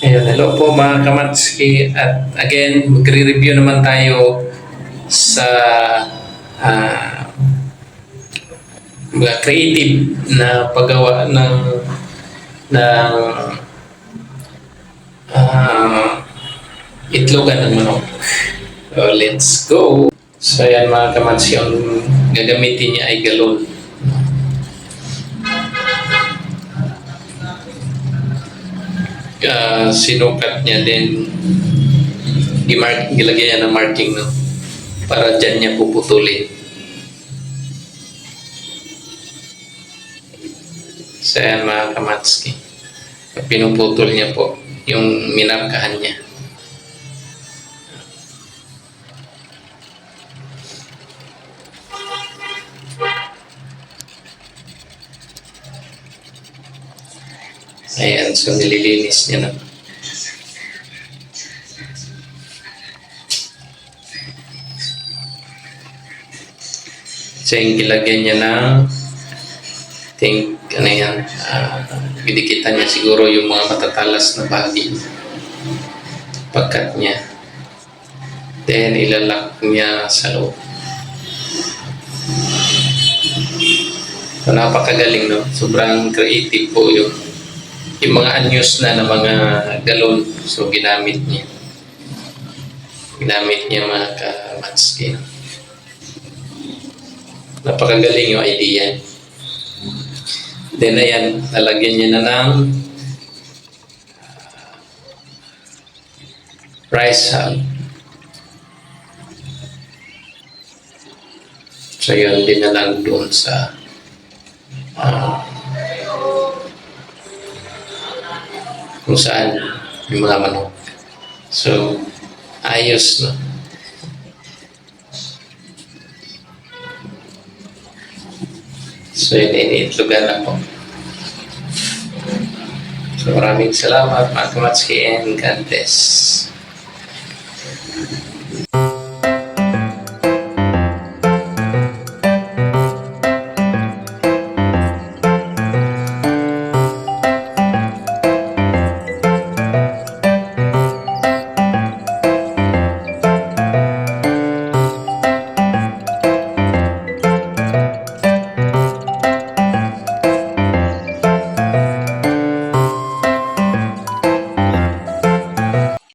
Ayun, hello po mga Kamatski. At again, magre-review naman tayo sa ah, mga creative na paggawa ng ah, itlogan ng manok. So, let's go! So yan mga Kamatski, ang gagamitin niya ay galon. Sinukat niya din, gilagyan niya ng marking, no? Para dyan niya puputulin. So yan mga Kamatski, pinuputol niya po yung minarkahan niya. Ayan, so nililinis niya na. So yung gilagyan niya ng didikitan niya siguro yung mga matatalas na bahagi, pagkat niya. Then ilalak niya sa loob. So napakagaling, no? Sobrang creative po yung mga anyos na mga galon. So ginamit niya mga Kamatski. Napakagaling yung idea. Then ayan, lalagyan niya na ng rice hull. So yun, din na lang doon sa kung saan yung mga manok. So ayos, no? So yun, iniitlogan na po. So maraming salamat mga Kamatski, and God bless.